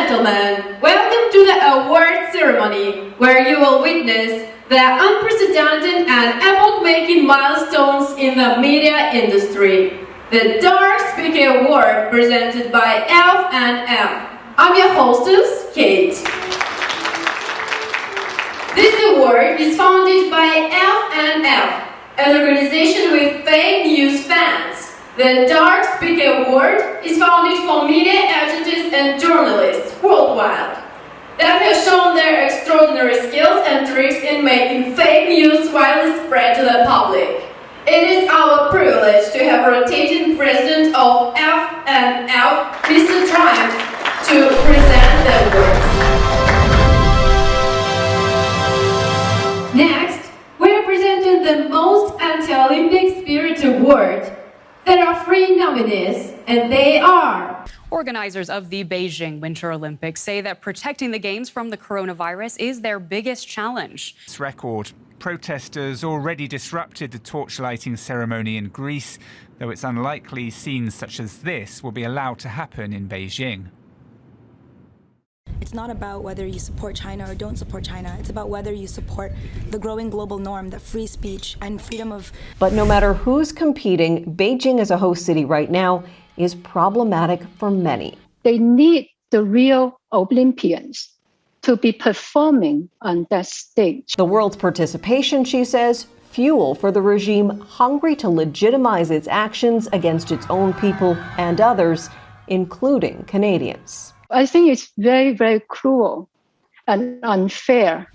gentlemen, welcome to the award ceremony, where you will witness the unprecedented and epoch-making milestones in the media industry. The Dark Speaker Award presented by FNF. I'm your hostess, Kate. This award is founded by FNF, an organization with fake news fans. The Dark Speaker Award is founded for media agencies and journalists worldwide that have shown their extraordinary skills and tricks in making fake news widely spread to the public. It is our privilege to have rotating president of FNF, Mr. Triumph, to present the awards. Next, we are presenting the Most Anti-Olympic Spirit Award. There are 3 nominees, and they are... Organizers of the Beijing Winter Olympics say that protecting the Games from the coronavirus is their biggest challenge. This record. Protesters already disrupted the torchlighting ceremony in Greece, though it's unlikely scenes such as this will be allowed to happen in Beijing. It's not about whether you support China or don't support China. It's about whether you support the growing global norm that free speech and freedom of... But no matter who's competing, Beijing as a host city right now is problematic for many. They need the real Olympians to be performing on that stage. The world's participation, she says, fuel for the regime hungry to legitimize its actions against its own people and others, including Canadians. I think it's very, very cruel and unfair.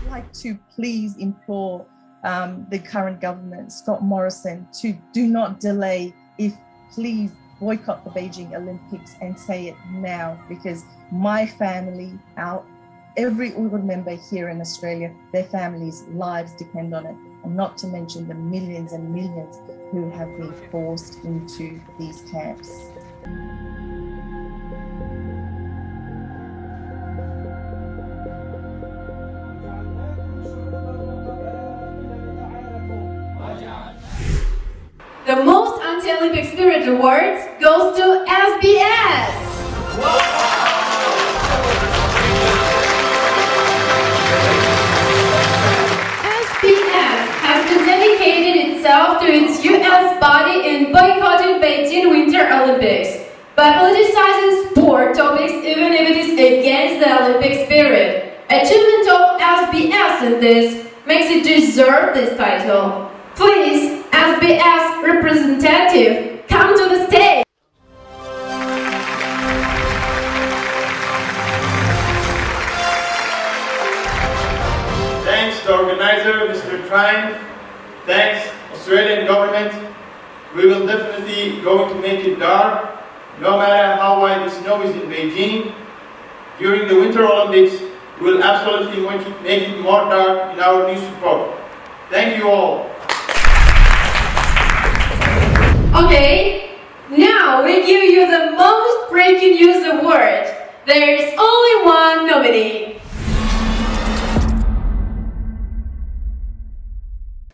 I'd like to please implore the current government, Scott Morrison, to do not delay. Please boycott the Beijing Olympics and say it now, because my family, every Uyghur member here in Australia, their families' lives depend on it, and not to mention the millions and millions who have been forced into these camps. The Most Anti-Olympic Spirit Awards goes to SBS! SBS has been dedicated itself to its US body in boycotting Beijing Winter Olympics by politicizing sport topics even if it is against the Olympic spirit. Achievement of SBS in this makes it deserve this title. Please, SBS representative, come to the stage. Thanks to organizer, Mr. Triumph. Thanks, Australian government. We will definitely going to make it dark, no matter how wide the snow is in Beijing. During the Winter Olympics, we will absolutely make it more dark in our news report. Thank you all. Okay, now we give you the Most Breaking News Award. There is only one nominee.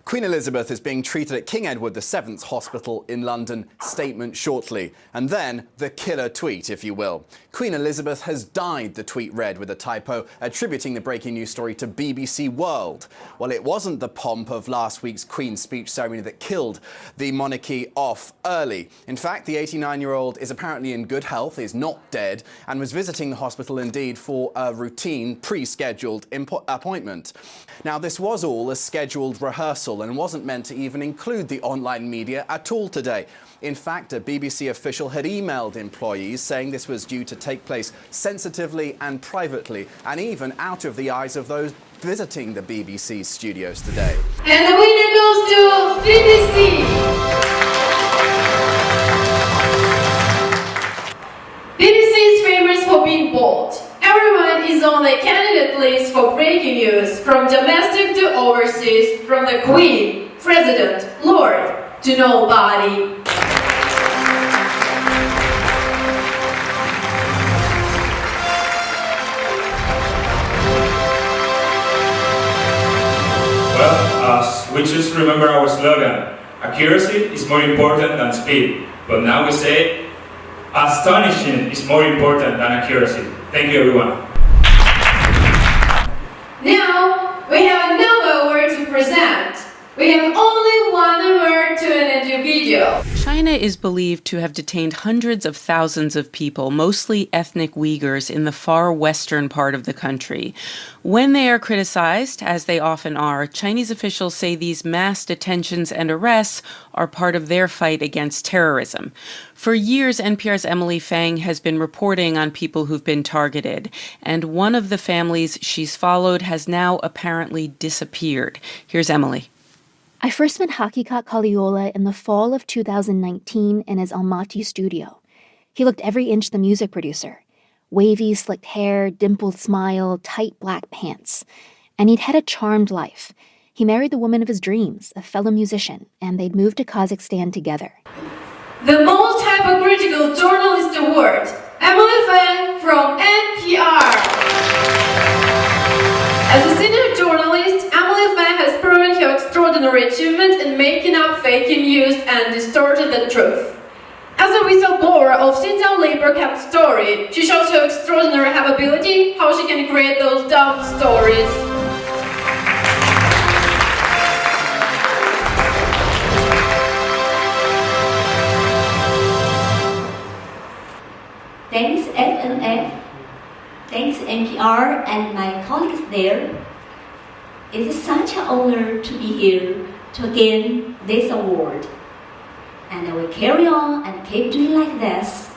Queen Elizabeth is being treated at King Edward VII's Hospital in London. Statement shortly. And then the killer tweet, if you will. Queen Elizabeth has died, the tweet read with a typo, attributing the breaking news story to BBC World. Well, it wasn't the pomp of last week's Queen's speech ceremony that killed the monarchy off early. In fact, the 89-year-old is apparently in good health, is not dead, and was visiting the hospital indeed for a routine pre-scheduled appointment. Now, this was all a scheduled rehearsal and wasn't meant to even include the online media at all today. In fact, a BBC official had emailed employees saying this was due to take place sensitively and privately, and even out of the eyes of those visiting the BBC studios today. And the winner goes to BBC! BBC is famous for being bold. Everyone is on the candidate list for breaking news, from domestic to overseas, from the Queen, President, Lord, to nobody. Well, we just remember our slogan, accuracy is more important than speed. But now we say, astonishing is more important than accuracy. Thank you, everyone. Now, we have another award to present. We have only one award to an individual. China is believed to have detained hundreds of thousands of people, mostly ethnic Uyghurs, in the far western part of the country. When they are criticized, as they often are, Chinese officials say these mass detentions and arrests are part of their fight against terrorism. For years, NPR's Emily Fang has been reporting on people who've been targeted, and one of the families she's followed has now apparently disappeared. Here's Emily. I first met Hakikat Kaliola in the fall of 2019 in his Almaty studio. He looked every inch the music producer. Wavy, slicked hair, dimpled smile, tight black pants. And he'd had a charmed life. He married the woman of his dreams, a fellow musician, and they'd moved to Kazakhstan together. The most hypocritical journalist award, Emily Fang from NPR. As a senior journalist, Emily Fang has proven her extraordinary achievement in making up fake news and distorting the truth. As a whistleblower of Xinjiang labor camp story, she shows her extraordinary ability, how she can create those dumb stories. Thanks FNF, thanks NPR and my colleagues there. It's such an honor to be here to gain this award. And I will carry on and keep doing like this,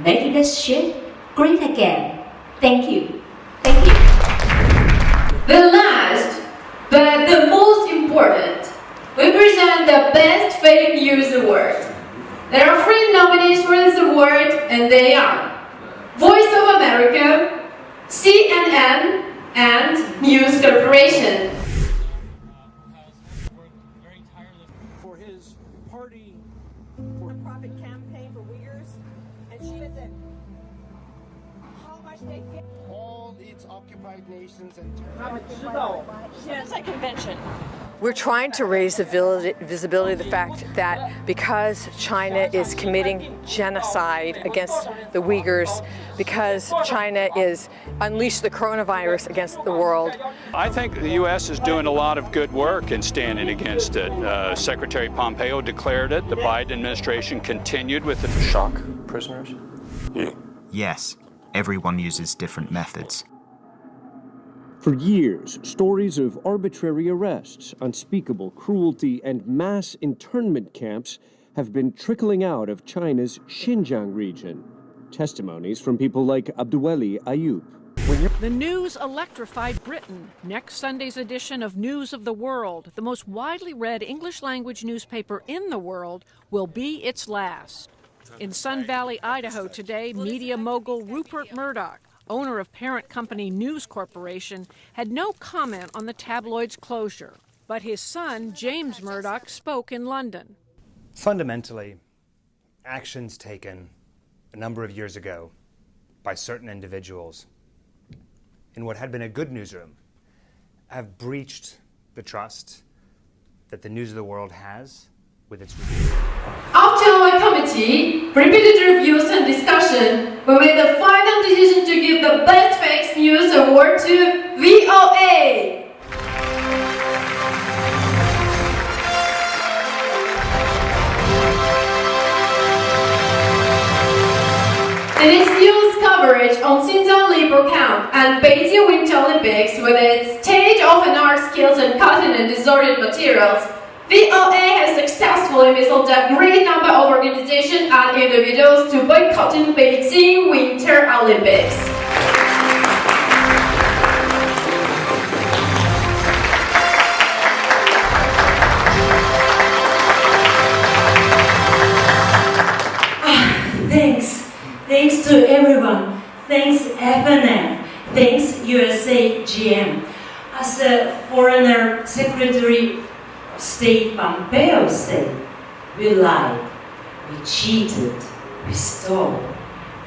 making this shit great again. Thank you. Thank you. The last, but the most important, we present the Best Fake News Award. There are 3 nominees for this award, and they are Voice of America, CNN, and News Corporation. For his party for-profit campaign for Uyghurs, and she was at how much they get all its occupied nations and convention. We're trying to raise the visibility of the fact that because China is committing genocide against the Uyghurs, because China is unleashed the coronavirus against the world. I think the U.S. is doing a lot of good work in standing against it. Secretary Pompeo declared it. The Biden administration continued with the shock prisoners. Yes, everyone uses different methods. For years, stories of arbitrary arrests, unspeakable cruelty, and mass internment camps have been trickling out of China's Xinjiang region. Testimonies from people like Abduweli Ayub. The news electrified Britain. Next Sunday's edition of News of the World, the most widely read English-language newspaper in the world, will be its last. In Sun Valley, Idaho today, media mogul Rupert Murdoch, owner of parent company News Corporation, had no comment on the tabloid's closure. But his son, James Murdoch, spoke in London. Fundamentally, actions taken a number of years ago by certain individuals in what had been a good newsroom have breached the trust that the News of the World has with its readers. After our committee, repeated reviews and discussion, we made the final decision to give the Best Fake News Award to VOA. In its news coverage on Xinjiang labor camp and Beijing Winter Olympics with its state-of-the-art skills in cutting and distorted materials, VOA has successfully misled a great number of organizations and individuals to boycotting Beijing Winter Olympics. Thanks to everyone. Thanks FNF. Thanks USA GM. As a foreigner Secretary of State Pompeo said, we lied, we cheated, we stole,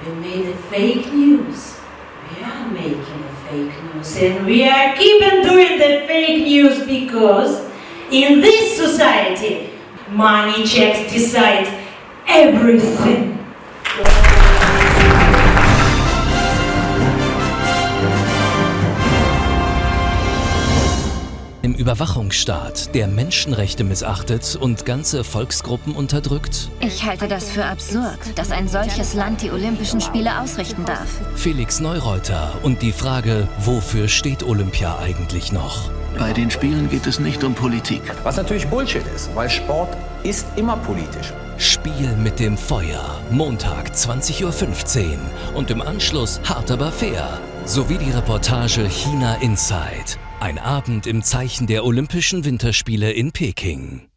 we made a fake news. We are making a fake news, and we are keeping doing the fake news because in this society, money checks decide everything. Überwachungsstaat, der Menschenrechte missachtet und ganze Volksgruppen unterdrückt? Ich halte das für absurd, dass ein solches Land die Olympischen Spiele ausrichten darf. Felix Neureuter und die Frage, wofür steht Olympia eigentlich noch? Bei den Spielen geht es nicht um Politik. Was natürlich Bullshit ist, weil Sport ist immer politisch. Spiel mit dem Feuer, Montag 20:15 Uhr und im Anschluss Hart aber fair. Sowie die Reportage China Inside. Ein Abend im Zeichen der Olympischen Winterspiele in Peking.